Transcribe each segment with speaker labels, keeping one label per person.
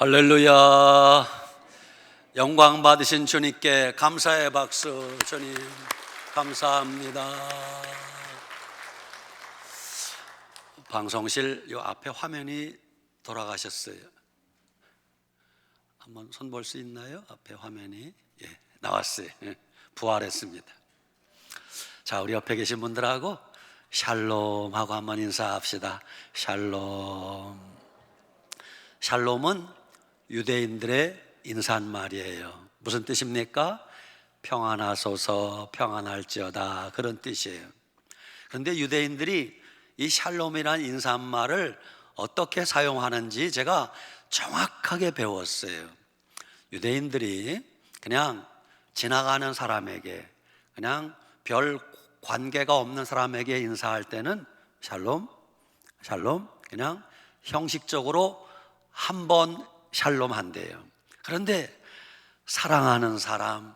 Speaker 1: 할렐루야. 영광 받으신 주님께 감사의 박수. 주님 감사합니다. 방송실 요 앞에 화면이 돌아가셨어요. 한번 손 볼 수 있나요? 앞에 화면이 나왔어요. 부활했습니다. 자, 우리 옆에 계신 분들하고 샬롬 하고 한번 인사합시다. 샬롬. 샬롬은 유대인들의 인사말이에요. 무슨 뜻입니까? 평안하소서, 평안할지어다, 그런 뜻이에요. 그런데 유대인들이 이 샬롬이라는 인사말을 어떻게 사용하는지 제가 정확하게 배웠어요. 유대인들이 그냥 지나가는 사람에게, 그냥 별 관계가 없는 사람에게 인사할 때는 샬롬, 샬롬, 그냥 형식적으로 한 번 샬롬 한대요. 그런데 사랑하는 사람,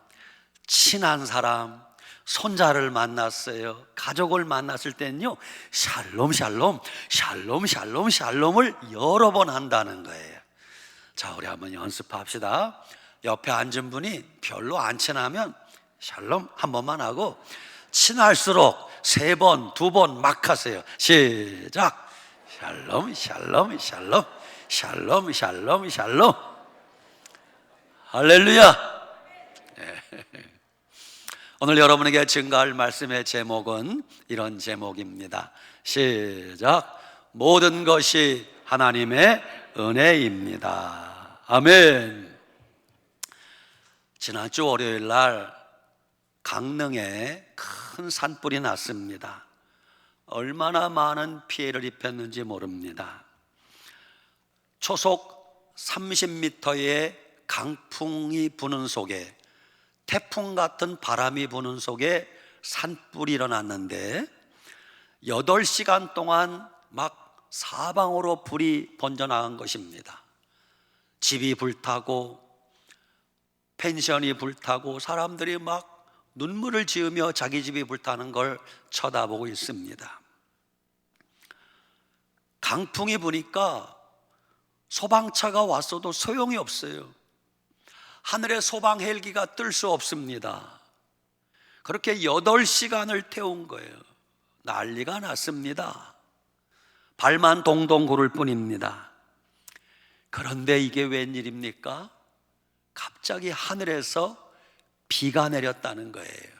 Speaker 1: 친한 사람, 손자를 만났어요, 가족을 만났을 때는요, 샬롬 샬롬, 샬롬 샬롬 샬롬을 여러 번 한다는 거예요. 자, 우리 한번 연습합시다. 옆에 앉은 분이 별로 안 친하면 샬롬 한 번만 하고, 친할수록 세 번, 두 번 막 하세요. 시작. 샬롬 샬롬 샬롬 샬롬 샬롬 샬롬. 할렐루야. 오늘 여러분에게 증거할 말씀의 제목은 이런 제목입니다. 시작. 모든 것이 하나님의 은혜입니다. 아멘. 지난주 월요일 날 강릉에 큰 산불이 났습니다. 얼마나 많은 피해를 입혔는지 모릅니다. 초속 30m의 강풍이 부는 속에, 태풍 같은 바람이 부는 속에 산불이 일어났는데 8시간 동안 막 사방으로 불이 번져나간 것입니다. 집이 불타고 펜션이 불타고 사람들이 막 눈물을 지으며 자기 집이 불타는 걸 쳐다보고 있습니다. 강풍이 부니까 소방차가 왔어도 소용이 없어요. 하늘에 소방 헬기가 뜰 수 없습니다. 그렇게 8시간을 태운 거예요. 난리가 났습니다. 발만 동동 구를 뿐입니다. 그런데 이게 웬일입니까? 갑자기 하늘에서 비가 내렸다는 거예요.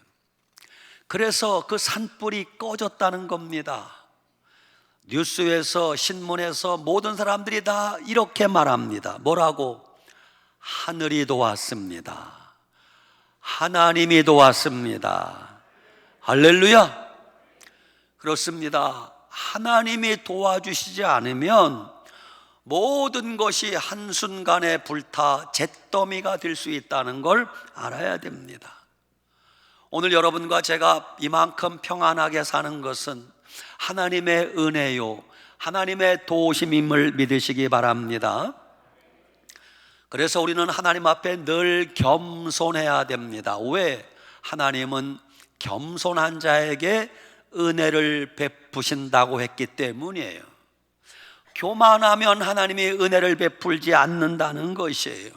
Speaker 1: 그래서 그 산불이 꺼졌다는 겁니다. 뉴스에서, 신문에서 모든 사람들이 다 이렇게 말합니다. 뭐라고? 하늘이 도왔습니다. 하나님이 도왔습니다. 할렐루야. 그렇습니다. 하나님이 도와주시지 않으면 모든 것이 한순간에 불타 잿더미가 될 수 있다는 걸 알아야 됩니다. 오늘 여러분과 제가 이만큼 평안하게 사는 것은 하나님의 은혜요, 하나님의 도우심임을 믿으시기 바랍니다. 그래서 우리는 하나님 앞에 늘 겸손해야 됩니다. 왜? 하나님은 겸손한 자에게 은혜를 베푸신다고 했기 때문이에요. 교만하면 하나님이 은혜를 베풀지 않는다는 것이에요.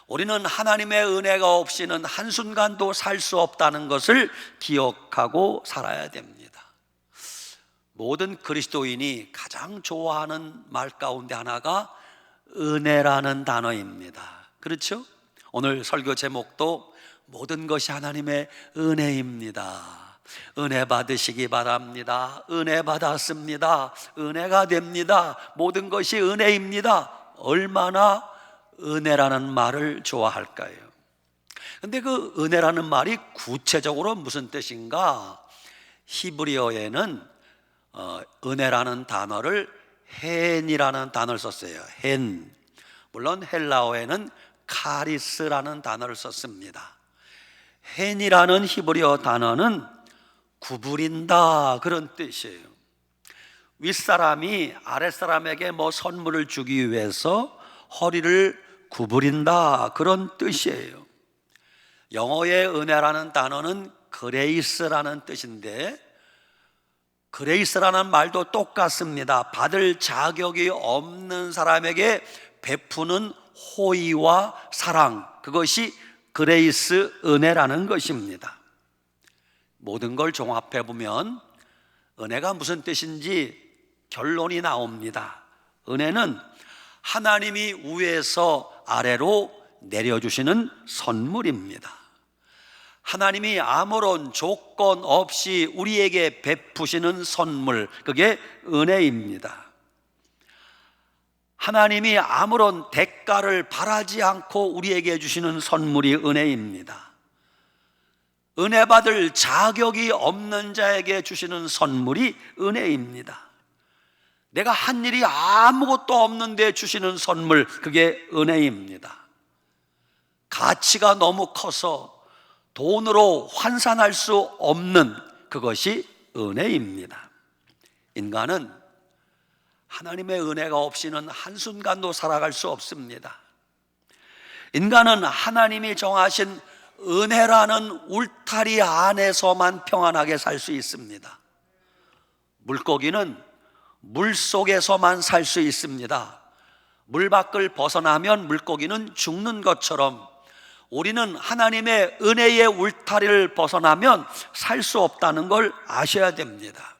Speaker 1: 우리는 하나님의 은혜가 없이는 한순간도 살 수 없다는 것을 기억하고 살아야 됩니다. 모든 그리스도인이 가장 좋아하는 말 가운데 하나가 은혜라는 단어입니다. 그렇죠? 오늘 설교 제목도 모든 것이 하나님의 은혜입니다. 은혜 받으시기 바랍니다. 은혜 받았습니다. 은혜가 됩니다. 모든 것이 은혜입니다. 얼마나 은혜라는 말을 좋아할까요? 근데 그 은혜라는 말이 구체적으로 무슨 뜻인가? 히브리어에는 은혜라는 단어를 헨이라는 단어를 썼어요. 헨. 물론 헬라어에는 카리스라는 단어를 썼습니다. 헨이라는 히브리어 단어는 구부린다, 그런 뜻이에요. 윗사람이 아랫사람에게 뭐 선물을 주기 위해서 허리를 구부린다, 그런 뜻이에요. 영어의 은혜라는 단어는 그레이스라는 뜻인데, 그레이스라는 말도 똑같습니다. 받을 자격이 없는 사람에게 베푸는 호의와 사랑, 그것이 그레이스, 은혜라는 것입니다. 모든 걸 종합해 보면 은혜가 무슨 뜻인지 결론이 나옵니다. 은혜는 하나님이 위에서 아래로 내려주시는 선물입니다. 하나님이 아무런 조건 없이 우리에게 베푸시는 선물, 그게 은혜입니다. 하나님이 아무런 대가를 바라지 않고 우리에게 주시는 선물이 은혜입니다. 은혜 받을 자격이 없는 자에게 주시는 선물이 은혜입니다. 내가 한 일이 아무것도 없는데 주시는 선물, 그게 은혜입니다. 가치가 너무 커서 돈으로 환산할 수 없는 그것이 은혜입니다. 인간은 하나님의 은혜가 없이는 한순간도 살아갈 수 없습니다. 인간은 하나님이 정하신 은혜라는 울타리 안에서만 평안하게 살 수 있습니다. 물고기는 물 속에서만 살 수 있습니다. 물 밖을 벗어나면 물고기는 죽는 것처럼 우리는 하나님의 은혜의 울타리를 벗어나면 살 수 없다는 걸 아셔야 됩니다.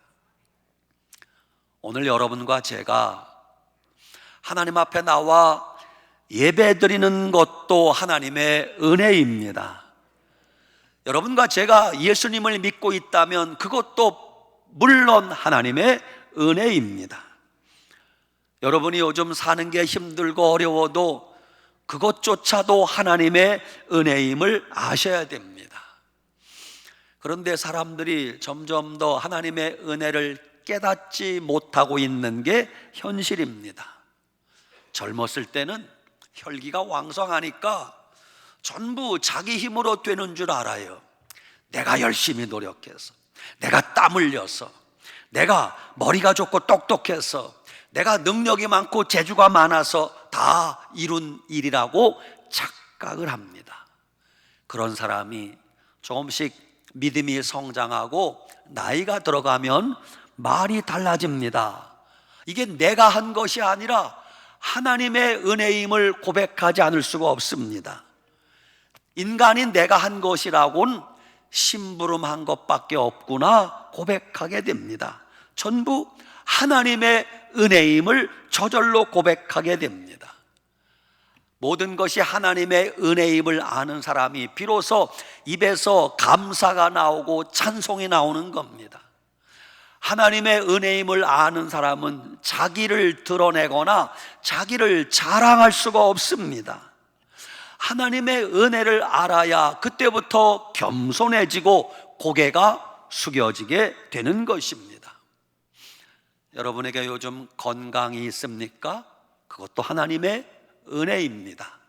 Speaker 1: 오늘 여러분과 제가 하나님 앞에 나와 예배드리는 것도 하나님의 은혜입니다. 여러분과 제가 예수님을 믿고 있다면 그것도 물론 하나님의 은혜입니다. 여러분이 요즘 사는 게 힘들고 어려워도 그것조차도 하나님의 은혜임을 아셔야 됩니다. 그런데 사람들이 점점 더 하나님의 은혜를 깨닫지 못하고 있는 게 현실입니다. 젊었을 때는 혈기가 왕성하니까 전부 자기 힘으로 되는 줄 알아요. 내가 열심히 노력해서, 내가 땀 흘려서, 내가 머리가 좋고 똑똑해서, 내가 능력이 많고 재주가 많아서 다 이룬 일이라고 착각을 합니다. 그런 사람이 조금씩 믿음이 성장하고 나이가 들어가면 말이 달라집니다. 이게 내가 한 것이 아니라 하나님의 은혜임을 고백하지 않을 수가 없습니다. 인간이 내가 한 것이라고는 심부름한 것밖에 없구나 고백하게 됩니다. 전부 하나님의 은혜임을 저절로 고백하게 됩니다. 모든 것이 하나님의 은혜임을 아는 사람이 비로소 입에서 감사가 나오고 찬송이 나오는 겁니다. 하나님의 은혜임을 아는 사람은 자기를 드러내거나 자기를 자랑할 수가 없습니다. 하나님의 은혜를 알아야 그때부터 겸손해지고 고개가 숙여지게 되는 것입니다. 여러분에게 요즘 건강이 있습니까? 그것도 하나님의 은혜입니다.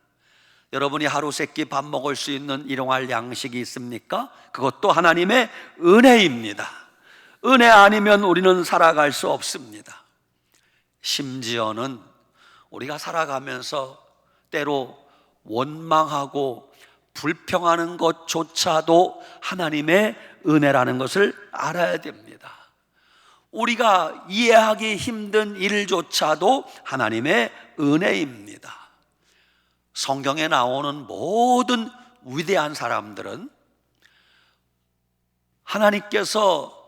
Speaker 1: 여러분이 하루 세끼 밥 먹을 수 있는 일용할 양식이 있습니까? 그것도 하나님의 은혜입니다. 은혜 아니면 우리는 살아갈 수 없습니다. 심지어는 우리가 살아가면서 때로 원망하고 불평하는 것조차도 하나님의 은혜라는 것을 알아야 됩니다. 우리가 이해하기 힘든 일조차도 하나님의 은혜입니다. 성경에 나오는 모든 위대한 사람들은 하나님께서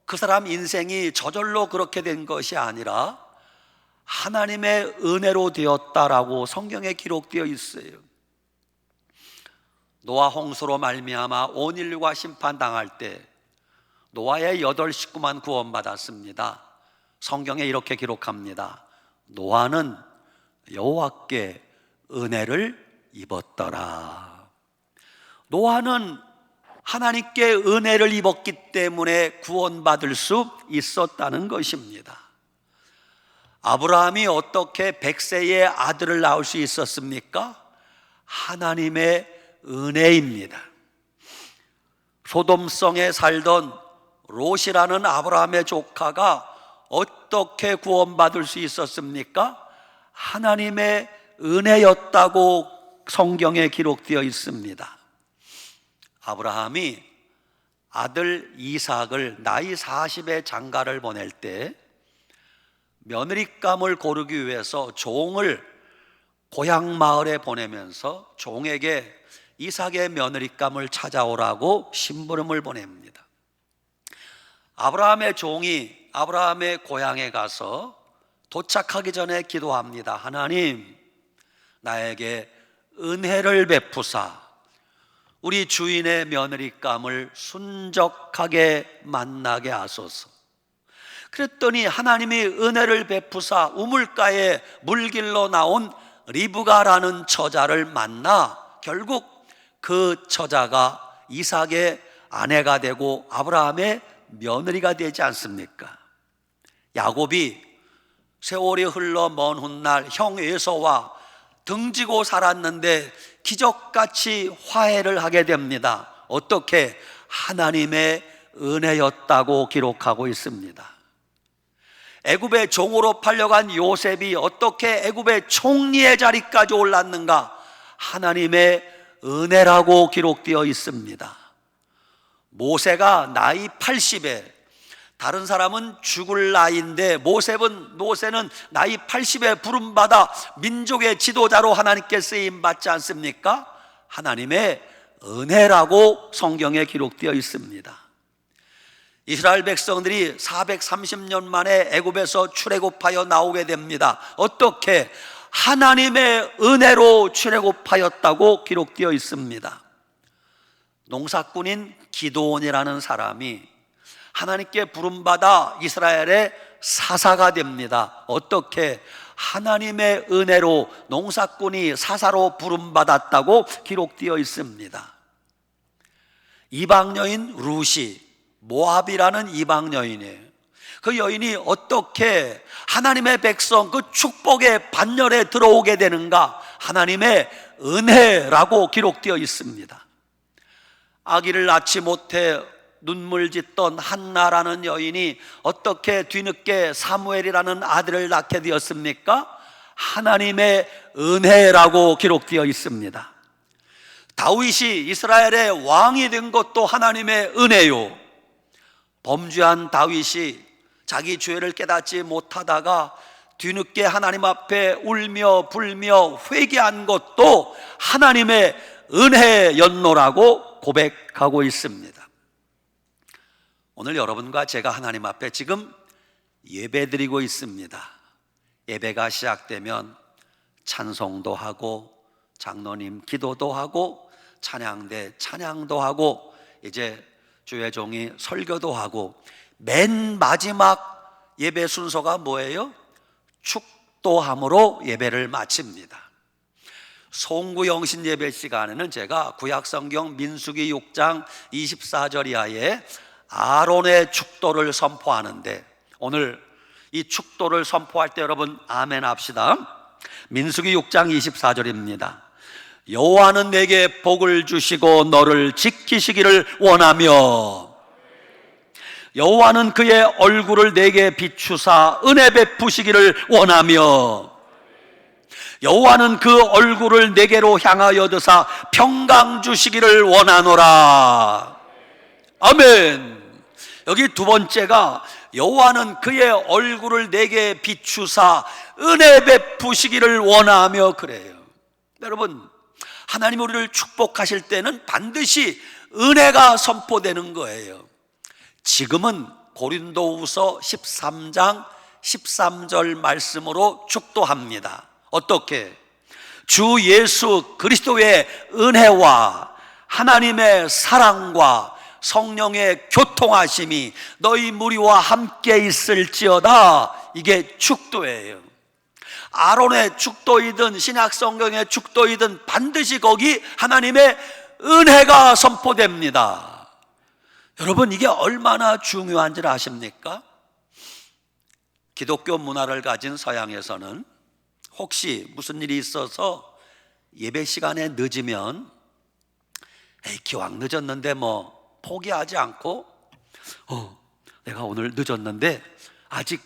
Speaker 1: 그 사람 인생이 저절로 그렇게 된 것이 아니라 하나님의 은혜로 되었다라고 성경에 기록되어 있어요. 노아 홍수로 말미암아 온 인류가 심판당할 때 노아의 8 식구만 구원받았습니다. 성경에 이렇게 기록합니다. 노아는 여호와께 은혜를 입었더라. 노아는 하나님께 은혜를 입었기 때문에 구원받을 수 있었다는 것입니다. 아브라함이 어떻게 100세의 아들을 낳을 수 있었습니까? 하나님의 은혜입니다. 소돔성에 살던 롯이라는 아브라함의 조카가 어떻게 구원받을 수 있었습니까? 하나님의 은혜였다고 성경에 기록되어 있습니다. 아브라함이 아들 이삭을 나이 40에 장가를 보낼 때 며느리감을 고르기 위해서 종을 고향 마을에 보내면서 종에게 이삭의 며느리감을 찾아오라고 심부름을 보냅니다. 아브라함의 종이 아브라함의 고향에 가서 도착하기 전에 기도합니다. 하나님, 나에게 은혜를 베푸사 우리 주인의 며느리감을 순적하게 만나게 하소서. 그랬더니 하나님이 은혜를 베푸사 우물가에 물길로 나온 리브가라는 처자를 만나 결국 그 처자가 이삭의 아내가 되고 아브라함의 며느리가 되지 않습니까? 야곱이 세월이 흘러 먼 훗날 형 에서와 등지고 살았는데 기적같이 화해를 하게 됩니다. 어떻게? 하나님의 은혜였다고 기록하고 있습니다. 애굽의 종으로 팔려간 요셉이 어떻게 애굽의 총리의 자리까지 올랐는가? 하나님의 은혜라고 기록되어 있습니다. 모세가 나이 80에, 다른 사람은 죽을 나이인데 모세는 나이 80에 부름받아 민족의 지도자로 하나님께 쓰임받지 않습니까? 하나님의 은혜라고 성경에 기록되어 있습니다. 이스라엘 백성들이 430년 만에 애굽에서 출애굽하여 나오게 됩니다. 어떻게? 하나님의 은혜로 출애굽하였다고 기록되어 있습니다. 농사꾼인 기드온이라는 사람이 하나님께 부름받아 이스라엘의 사사가 됩니다. 어떻게? 하나님의 은혜로 농사꾼이 사사로 부름받았다고 기록되어 있습니다. 이방 여인 루시, 모압이라는 이방 여인이에요. 그 여인이 어떻게 하나님의 백성 그 축복의 반열에 들어오게 되는가? 하나님의 은혜라고 기록되어 있습니다. 아기를 낳지 못해 눈물 짓던 한나라는 여인이 어떻게 뒤늦게 사무엘이라는 아들을 낳게 되었습니까? 하나님의 은혜라고 기록되어 있습니다. 다윗이 이스라엘의 왕이 된 것도 하나님의 은혜요. 범죄한 다윗이 자기 죄를 깨닫지 못하다가 뒤늦게 하나님 앞에 울며 불며 회개한 것도 하나님의 은혜였노라고 고백하고 있습니다. 오늘 여러분과 제가 하나님 앞에 지금 예배드리고 있습니다. 예배가 시작되면 찬송도 하고 장로님 기도도 하고 찬양대 찬양도 하고 이제 주의 종이 설교도 하고 맨 마지막 예배 순서가 뭐예요? 축도함으로 예배를 마칩니다. 송구영신 예배 시간에는 제가 구약성경 민수기 6장 24절 이하에 아론의 축도를 선포하는데 오늘 이 축도를 선포할 때 여러분 아멘 합시다. 민수기 6장 24절입니다. 여호와는 내게 복을 주시고 너를 지키시기를 원하며 여호와는 그의 얼굴을 내게 비추사 은혜 베푸시기를 원하며 여호와는 그 얼굴을 내게로 향하여 드사 평강 주시기를 원하노라. 아멘. 여기 두 번째가 여호와는 그의 얼굴을 내게 비추사 은혜 베푸시기를 원하며 그래요. 여러분, 하나님 우리를 축복하실 때는 반드시 은혜가 선포되는 거예요. 지금은 고린도후서 13장 13절 말씀으로 축도합니다. 어떻게? 주 예수 그리스도의 은혜와 하나님의 사랑과 성령의 교통하심이 너희 무리와 함께 있을지어다. 이게 축도예요. 아론의 축도이든 신약 성경의 축도이든 반드시 거기 하나님의 은혜가 선포됩니다. 여러분, 이게 얼마나 중요한지를 아십니까? 기독교 문화를 가진 서양에서는 혹시 무슨 일이 있어서 예배 시간에 늦으면 기왕 늦었는데 뭐 포기하지 않고 내가 오늘 늦었는데 아직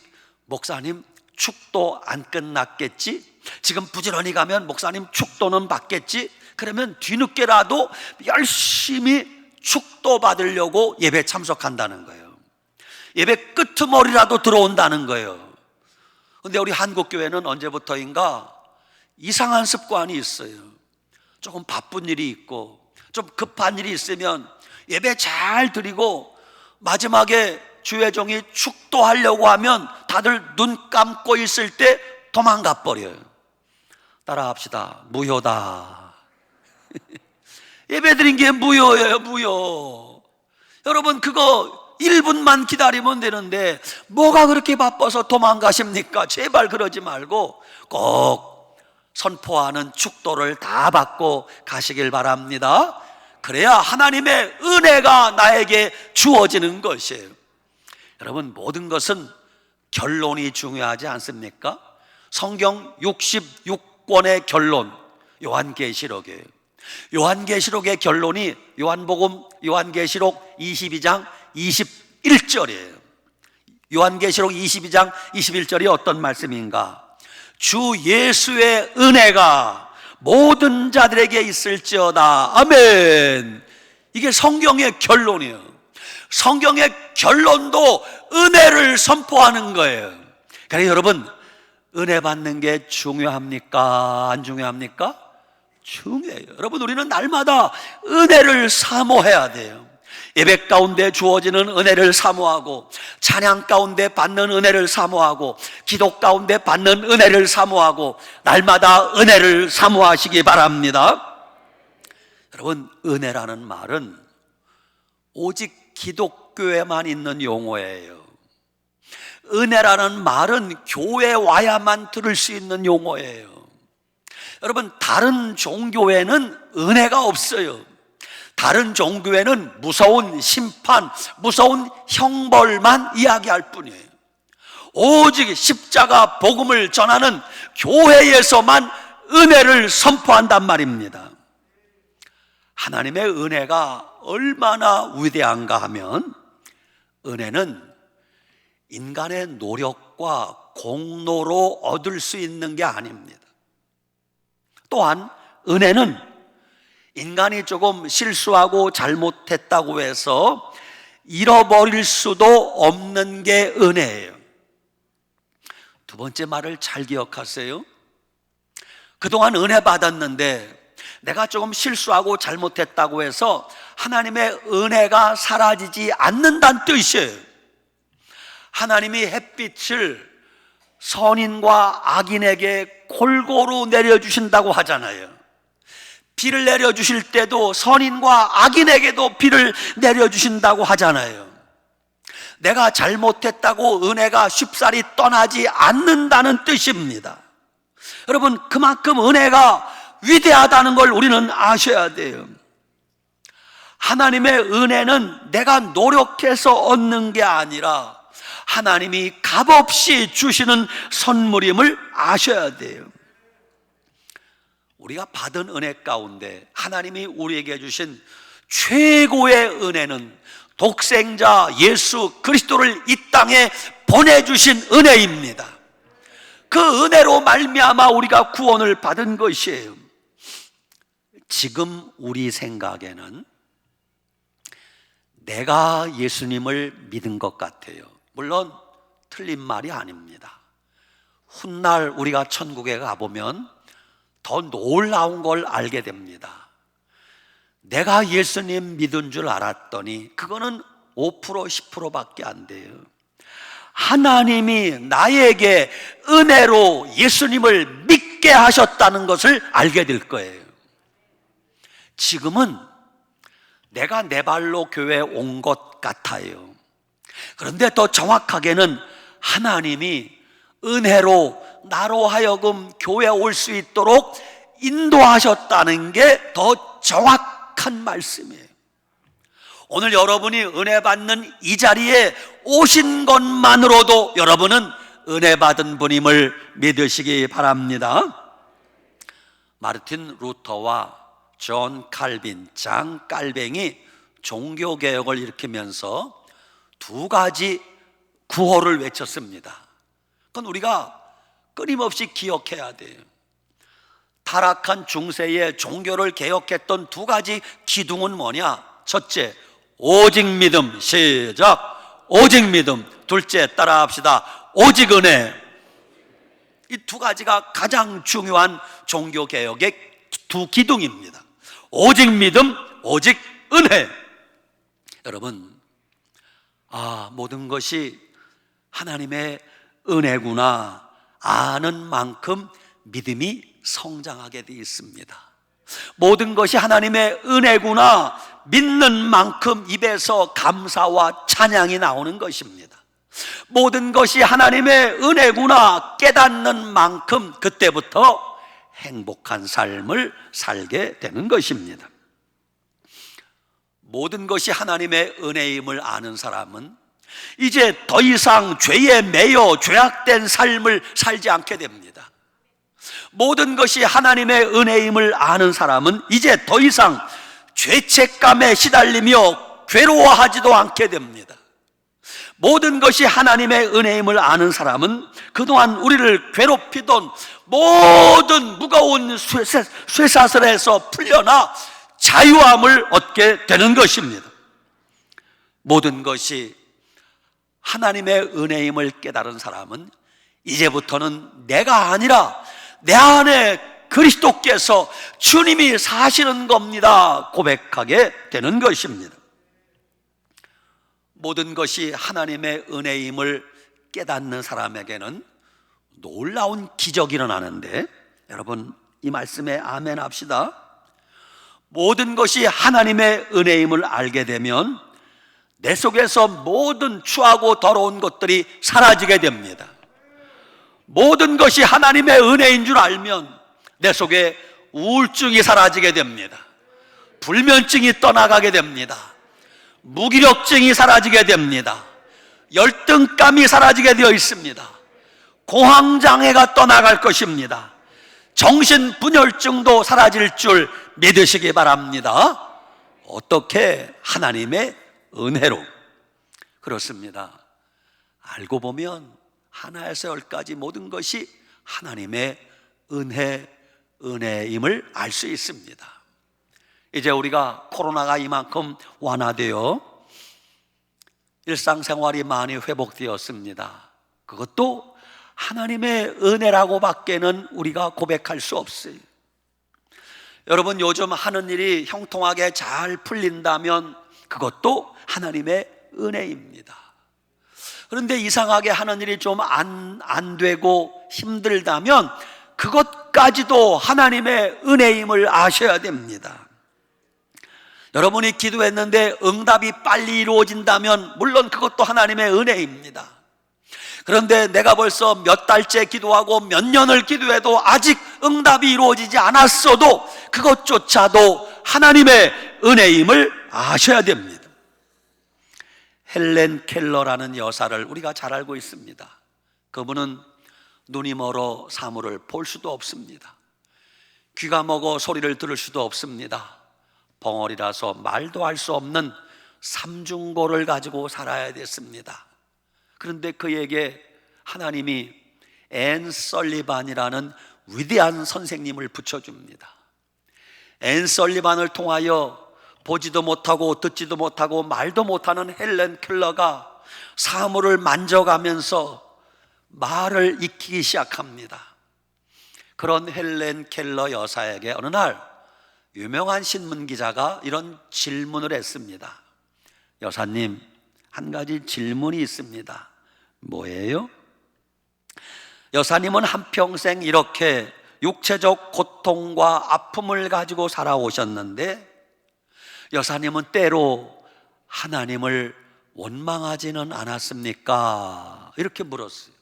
Speaker 1: 목사님 축도 안 끝났겠지? 지금 부지런히 가면 목사님 축도는 받겠지? 그러면 뒤늦게라도 열심히 축도 받으려고 예배 참석한다는 거예요. 예배 끄트머리라도 들어온다는 거예요. 근데 우리 한국교회는 언제부터인가 이상한 습관이 있어요. 조금 바쁜 일이 있고 좀 급한 일이 있으면 예배 잘 드리고 마지막에 주의 종이 축도하려고 하면 다들 눈 감고 있을 때 도망가 버려요. 따라합시다. 무효다. 예배 드린 게 무효예요. 무효. 여러분, 그거 1분만 기다리면 되는데 뭐가 그렇게 바빠서 도망가십니까? 제발 그러지 말고 꼭 선포하는 축도를 다 받고 가시길 바랍니다. 그래야 하나님의 은혜가 나에게 주어지는 것이에요. 여러분, 모든 것은 결론이 중요하지 않습니까? 성경 66권의 결론, 요한계시록이에요. 요한계시록의 결론이 요한계시록 22장 21절이에요. 요한계시록 22장 21절이 어떤 말씀인가? 주 예수의 은혜가 모든 자들에게 있을지어다. 아멘. 이게 성경의 결론이에요. 성경의 결론도 은혜를 선포하는 거예요. 그러니까 여러분, 은혜 받는 게 중요합니까? 안 중요합니까? 중요해요. 여러분, 우리는 날마다 은혜를 사모해야 돼요. 예배 가운데 주어지는 은혜를 사모하고, 찬양 가운데 받는 은혜를 사모하고, 기도 가운데 받는 은혜를 사모하고, 날마다 은혜를 사모하시기 바랍니다. 여러분, 은혜라는 말은 오직 기독교에만 있는 용어예요. 은혜라는 말은 교회에 와야만 들을 수 있는 용어예요. 여러분, 다른 종교에는 은혜가 없어요. 다른 종교에는 무서운 심판, 무서운 형벌만 이야기할 뿐이에요. 오직 십자가 복음을 전하는 교회에서만 은혜를 선포한단 말입니다. 하나님의 은혜가 얼마나 위대한가 하면, 은혜는 인간의 노력과 공로로 얻을 수 있는 게 아닙니다. 또한 은혜는 인간이 조금 실수하고 잘못했다고 해서 잃어버릴 수도 없는 게 은혜예요. 두 번째 말을 잘 기억하세요. 그동안 은혜 받았는데 내가 조금 실수하고 잘못했다고 해서 하나님의 은혜가 사라지지 않는다는 뜻이에요. 하나님이 햇빛을 선인과 악인에게 골고루 내려주신다고 하잖아요. 비를 내려주실 때도 선인과 악인에게도 비를 내려주신다고 하잖아요. 내가 잘못했다고 은혜가 쉽사리 떠나지 않는다는 뜻입니다. 여러분, 그만큼 은혜가 위대하다는 걸 우리는 아셔야 돼요. 하나님의 은혜는 내가 노력해서 얻는 게 아니라 하나님이 값없이 주시는 선물임을 아셔야 돼요. 우리가 받은 은혜 가운데 하나님이 우리에게 주신 최고의 은혜는 독생자 예수 그리스도를 이 땅에 보내주신 은혜입니다. 그 은혜로 말미암아 우리가 구원을 받은 것이에요. 지금 우리 생각에는 내가 예수님을 믿은 것 같아요. 물론 틀린 말이 아닙니다. 훗날 우리가 천국에 가보면 더 놀라운 걸 알게 됩니다. 내가 예수님 믿은 줄 알았더니 그거는 5% 10%밖에 안 돼요. 하나님이 나에게 은혜로 예수님을 믿게 하셨다는 것을 알게 될 거예요. 지금은 내가 내 발로 교회에 온 것 같아요. 그런데 더 정확하게는 하나님이 은혜로 나로 하여금 교회에 올 수 있도록 인도하셨다는 게 더 정확한 말씀이에요. 오늘 여러분이 은혜 받는 이 자리에 오신 것만으로도 여러분은 은혜 받은 분임을 믿으시기 바랍니다. 마르틴 루터와 존 칼빈, 장 깔뱅이 종교개혁을 일으키면서 두 가지 구호를 외쳤습니다. 그건 우리가 끊임없이 기억해야 돼요. 타락한 중세의 종교를 개혁했던 두 가지 기둥은 뭐냐? 첫째, 오직 믿음. 시작. 오직 믿음. 둘째, 따라합시다. 오직 은혜. 이 두 가지가 가장 중요한 종교개혁의 두 기둥입니다. 오직 믿음, 오직 은혜. 여러분, 모든 것이 하나님의 은혜구나 아는 만큼 믿음이 성장하게 되어 있습니다. 모든 것이 하나님의 은혜구나 믿는 만큼 입에서 감사와 찬양이 나오는 것입니다. 모든 것이 하나님의 은혜구나 깨닫는 만큼 그때부터 행복한 삶을 살게 되는 것입니다. 모든 것이 하나님의 은혜임을 아는 사람은 이제 더 이상 죄에 매여 죄악된 삶을 살지 않게 됩니다. 모든 것이 하나님의 은혜임을 아는 사람은 이제 더 이상 죄책감에 시달리며 괴로워하지도 않게 됩니다. 모든 것이 하나님의 은혜임을 아는 사람은 그동안 우리를 괴롭히던 모든 무거운 쇠사슬에서 풀려나 자유함을 얻게 되는 것입니다. 모든 것이 하나님의 은혜임을 깨달은 사람은 이제부터는 내가 아니라 내 안에 그리스도께서 주님이 사시는 겁니다 고백하게 되는 것입니다. 모든 것이 하나님의 은혜임을 깨닫는 사람에게는 놀라운 기적이 일어나는데, 여러분 이 말씀에 아멘 합시다. 모든 것이 하나님의 은혜임을 알게 되면 내 속에서 모든 추하고 더러운 것들이 사라지게 됩니다. 모든 것이 하나님의 은혜인 줄 알면 내 속에 우울증이 사라지게 됩니다. 불면증이 떠나가게 됩니다. 무기력증이 사라지게 됩니다. 열등감이 사라지게 되어 있습니다. 공황장애가 떠나갈 것입니다. 정신분열증도 사라질 줄 믿으시기 바랍니다. 어떻게? 하나님의 은혜로. 그렇습니다. 알고 보면 하나에서 열까지 모든 것이 하나님의 은혜임을 알 수 있습니다. 이제 우리가 코로나가 이만큼 완화되어 일상생활이 많이 회복되었습니다. 그것도 하나님의 은혜라고 밖에는 우리가 고백할 수 없어요. 여러분, 요즘 하는 일이 형통하게 잘 풀린다면 그것도 하나님의 은혜입니다. 그런데 이상하게 하는 일이 좀 안 되고 힘들다면 그것까지도 하나님의 은혜임을 아셔야 됩니다. 여러분이 기도했는데 응답이 빨리 이루어진다면 물론 그것도 하나님의 은혜입니다. 그런데 내가 벌써 몇 달째 기도하고 몇 년을 기도해도 아직 응답이 이루어지지 않았어도 그것조차도 하나님의 은혜임을 아셔야 됩니다. 헬렌 켈러라는 여사를 우리가 잘 알고 있습니다. 그분은 눈이 멀어 사물을 볼 수도 없습니다. 귀가 먹어 소리를 들을 수도 없습니다. 벙어리라서 말도 할 수 없는 삼중고를 가지고 살아야 됐습니다. 그런데 그에게 하나님이 앤 설리반이라는 위대한 선생님을 붙여줍니다. 앤 설리반을 통하여 보지도 못하고 듣지도 못하고 말도 못하는 헬렌 켈러가 사물을 만져가면서 말을 익히기 시작합니다. 그런 헬렌 켈러 여사에게 어느 날 유명한 신문기자가 이런 질문을 했습니다. 여사님, 한 가지 질문이 있습니다. 뭐예요? 여사님은 한평생 이렇게 육체적 고통과 아픔을 가지고 살아오셨는데 여사님은 때로 하나님을 원망하지는 않았습니까? 이렇게 물었어요.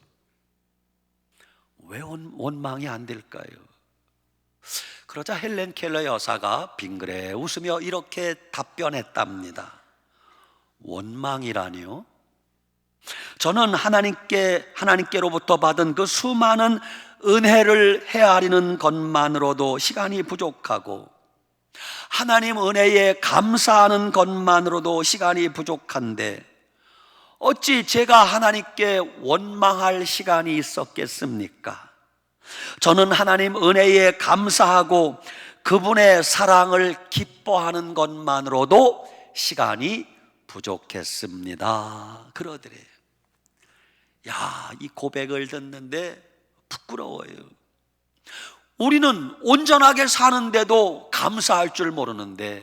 Speaker 1: 왜 원망이 안 될까요? 그러자 헬렌 켈러 여사가 빙그레 웃으며 이렇게 답변했답니다. 원망이라니요? 저는 하나님께로부터 받은 그 수많은 은혜를 헤아리는 것만으로도 시간이 부족하고 하나님 은혜에 감사하는 것만으로도 시간이 부족한데 어찌 제가 하나님께 원망할 시간이 있었겠습니까? 저는 하나님 은혜에 감사하고 그분의 사랑을 기뻐하는 것만으로도 시간이 부족했습니다. 그러더래요. 야, 이 고백을 듣는데 부끄러워요. 우리는 온전하게 사는데도 감사할 줄 모르는데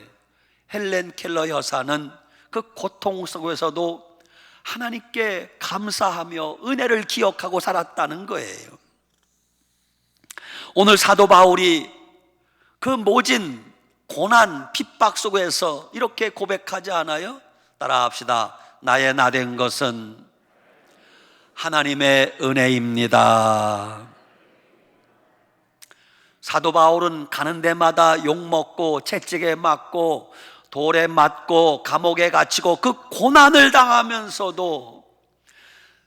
Speaker 1: 헬렌 켈러 여사는 그 고통 속에서도 하나님께 감사하며 은혜를 기억하고 살았다는 거예요. 오늘 사도 바울이 그 모진 고난 핍박 속에서 이렇게 고백하지 않아요? 따라합시다. 나의 나된 것은 하나님의 은혜입니다. 사도 바울은 가는 데마다 욕먹고 채찍에 맞고 돌에 맞고 감옥에 갇히고 그 고난을 당하면서도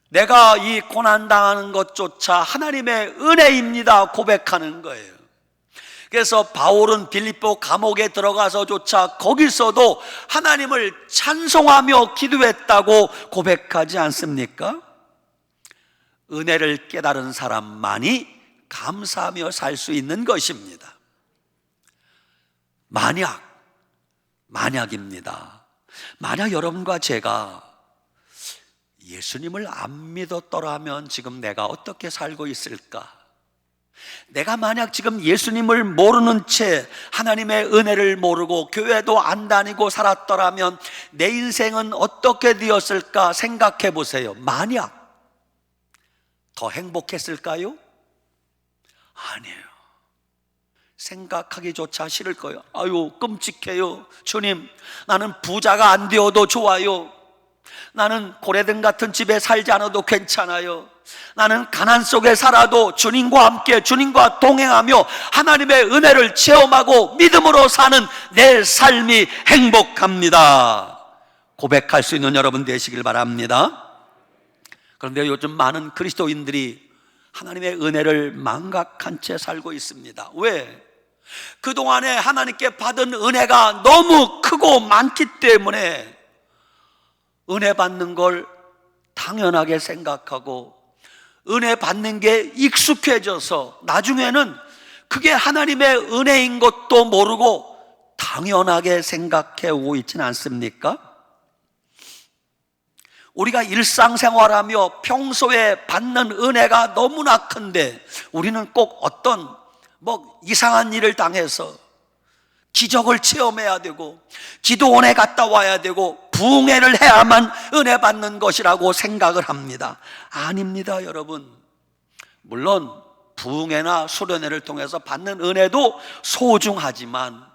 Speaker 1: 내가 이 고난 당하는 것조차 하나님의 은혜입니다 고백하는 거예요. 그래서 바울은 빌립보 감옥에 들어가서조차 거기서도 하나님을 찬송하며 기도했다고 고백하지 않습니까? 은혜를 깨달은 사람만이 감사하며 살 수 있는 것입니다. 만약입니다. 만약 여러분과 제가 예수님을 안 믿었더라면 지금 내가 어떻게 살고 있을까? 내가 만약 지금 예수님을 모르는 채 하나님의 은혜를 모르고 교회도 안 다니고 살았더라면 내 인생은 어떻게 되었을까 생각해 보세요. 만약 더 행복했을까요? 아니에요. 생각하기조차 싫을 거예요. 아유, 끔찍해요. 주님, 나는 부자가 안 되어도 좋아요. 나는 고래등 같은 집에 살지 않아도 괜찮아요. 나는 가난 속에 살아도 주님과 함께 주님과 동행하며 하나님의 은혜를 체험하고 믿음으로 사는 내 삶이 행복합니다. 고백할 수 있는 여러분 되시길 바랍니다. 그런데 요즘 많은 그리스도인들이 하나님의 은혜를 망각한 채 살고 있습니다. 왜? 그동안에 하나님께 받은 은혜가 너무 크고 많기 때문에 은혜 받는 걸 당연하게 생각하고 은혜 받는 게 익숙해져서 나중에는 그게 하나님의 은혜인 것도 모르고 당연하게 생각해 오고 있지는 않습니까? 우리가 일상생활하며 평소에 받는 은혜가 너무나 큰데 우리는 꼭 어떤 이상한 일을 당해서 기적을 체험해야 되고 기도원에 갔다 와야 되고 부흥회를 해야만 은혜 받는 것이라고 생각을 합니다. 아닙니다, 여러분. 물론 부흥회나 수련회를 통해서 받는 은혜도 소중하지만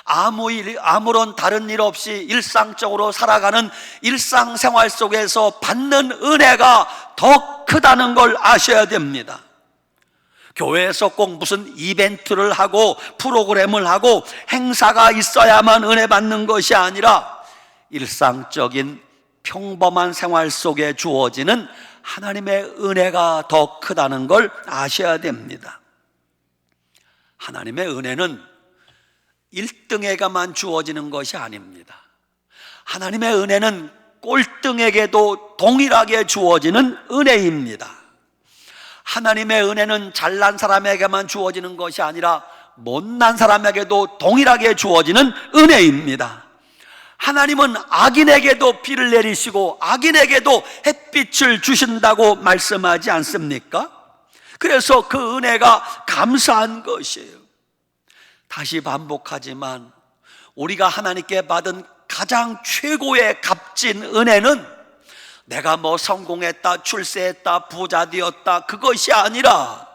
Speaker 1: 아무런 다른 일 없이 일상적으로 살아가는 일상생활 속에서 받는 은혜가 더 크다는 걸 아셔야 됩니다. 교회에서 꼭 무슨 이벤트를 하고 프로그램을 하고 행사가 있어야만 은혜 받는 것이 아니라 일상적인 평범한 생활 속에 주어지는 하나님의 은혜가 더 크다는 걸 아셔야 됩니다. 하나님의 은혜는 1등에게만 주어지는 것이 아닙니다. 하나님의 은혜는 꼴등에게도 동일하게 주어지는 은혜입니다. 하나님의 은혜는 잘난 사람에게만 주어지는 것이 아니라 못난 사람에게도 동일하게 주어지는 은혜입니다. 하나님은 악인에게도 비를 내리시고 악인에게도 햇빛을 주신다고 말씀하지 않습니까? 그래서 그 은혜가 감사한 것이에요. 다시 반복하지만 우리가 하나님께 받은 가장 최고의 값진 은혜는 내가 성공했다, 출세했다, 부자 되었다 그것이 아니라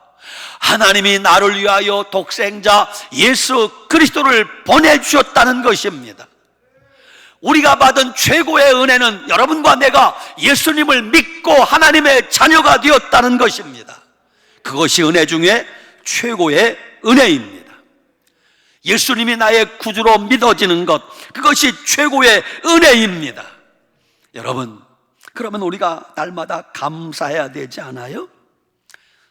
Speaker 1: 하나님이 나를 위하여 독생자 예수 그리스도를 보내주셨다는 것입니다. 우리가 받은 최고의 은혜는 여러분과 내가 예수님을 믿고 하나님의 자녀가 되었다는 것입니다. 그것이 은혜 중에 최고의 은혜입니다. 예수님이 나의 구주로 믿어지는 것, 그것이 최고의 은혜입니다. 여러분, 그러면 우리가 날마다 감사해야 되지 않아요?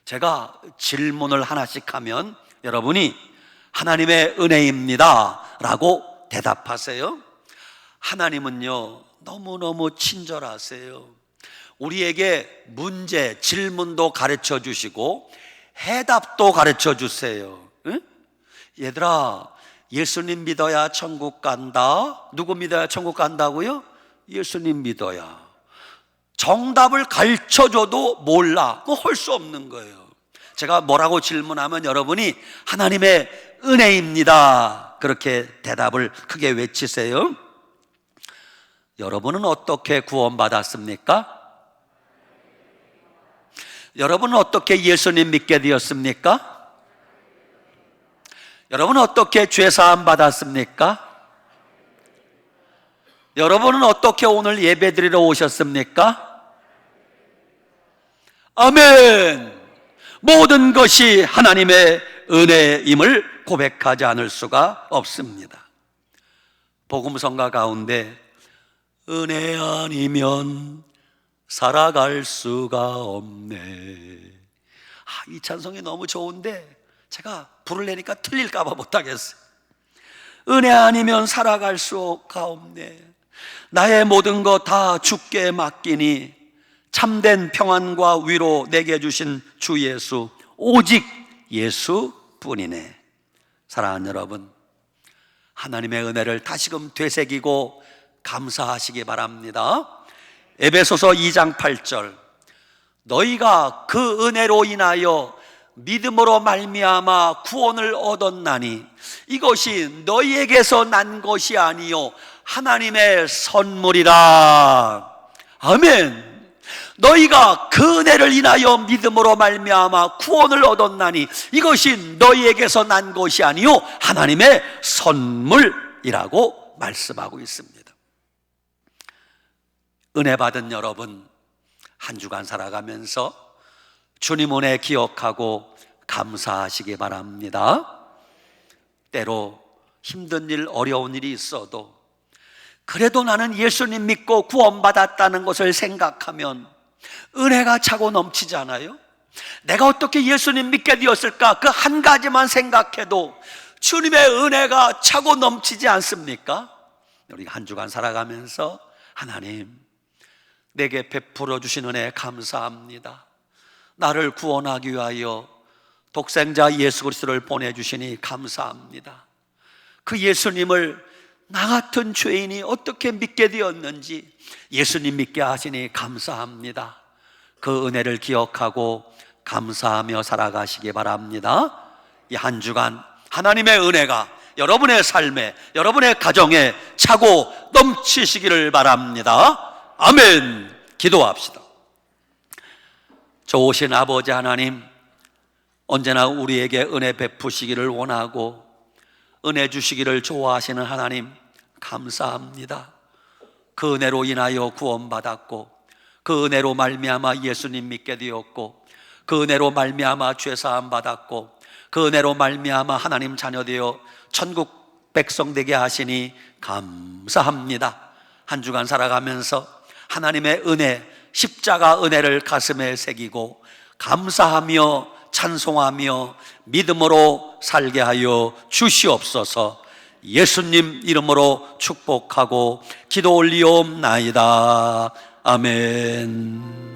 Speaker 1: 제가 질문을 하나씩 하면 여러분이 하나님의 은혜입니다 라고 대답하세요. 하나님은요 너무너무 친절하세요. 우리에게 문제, 질문도 가르쳐 주시고 해답도 가르쳐 주세요. 응? 얘들아, 예수님 믿어야 천국 간다. 누구 믿어야 천국 간다고요? 예수님 믿어야. 정답을 가르쳐줘도 몰라. 그거 할 수 없는 거예요. 제가 뭐라고 질문하면 여러분이 하나님의 은혜입니다, 그렇게 대답을 크게 외치세요. 여러분은 어떻게 구원받았습니까? 여러분은 어떻게 예수님 믿게 되었습니까? 여러분은 어떻게 죄사함 받았습니까? 여러분은 어떻게 오늘 예배드리러 오셨습니까? 아멘! 모든 것이 하나님의 은혜임을 고백하지 않을 수가 없습니다. 복음성가 가운데 은혜 아니면 살아갈 수가 없네. 이 찬송이 너무 좋은데 제가 부르려니까 틀릴까 봐 못하겠어요. 은혜 아니면 살아갈 수가 없네. 나의 모든 것 다 주께 맡기니 참된 평안과 위로 내게 주신 주 예수, 오직 예수뿐이네. 사랑하는 여러분, 하나님의 은혜를 다시금 되새기고 감사하시기 바랍니다. 에베소서 2장 8절, 너희가 그 은혜로 인하여 믿음으로 말미암아 구원을 얻었나니 이것이 너희에게서 난 것이 아니요 하나님의 선물이라. 아멘. 너희가 그 은혜를 인하여 믿음으로 말미암아 구원을 얻었나니 이것이 너희에게서 난 것이 아니요 하나님의 선물이라고 말씀하고 있습니다. 은혜 받은 여러분, 한 주간 살아가면서 주님 은혜 기억하고 감사하시기 바랍니다. 때로 힘든 일, 어려운 일이 있어도 그래도 나는 예수님 믿고 구원받았다는 것을 생각하면 은혜가 차고 넘치잖아요. 내가 어떻게 예수님 믿게 되었을까? 그 한 가지만 생각해도 주님의 은혜가 차고 넘치지 않습니까? 우리가 한 주간 살아가면서 하나님, 내게 베풀어 주신 은혜 감사합니다. 나를 구원하기 위하여 독생자 예수 그리스도를 보내주시니 감사합니다. 그 예수님을 나 같은 죄인이 어떻게 믿게 되었는지 예수님 믿게 하시니 감사합니다. 그 은혜를 기억하고 감사하며 살아가시기 바랍니다. 이 한 주간 하나님의 은혜가 여러분의 삶에, 여러분의 가정에 차고 넘치시기를 바랍니다. 아멘. 기도합시다. 좋으신 아버지 하나님, 언제나 우리에게 은혜 베푸시기를 원하고 은혜 주시기를 좋아하시는 하나님, 감사합니다. 그 은혜로 인하여 구원받았고 그 은혜로 말미암아 예수님 믿게 되었고 그 은혜로 말미암아 죄사함 받았고 그 은혜로 말미암아 하나님 자녀 되어 천국 백성 되게 하시니 감사합니다. 한 주간 살아가면서 하나님의 은혜, 십자가 은혜를 가슴에 새기고 감사하며 찬송하며 믿음으로 살게 하여 주시옵소서. 예수님 이름으로 축복하고 기도 올리옵나이다. 아멘.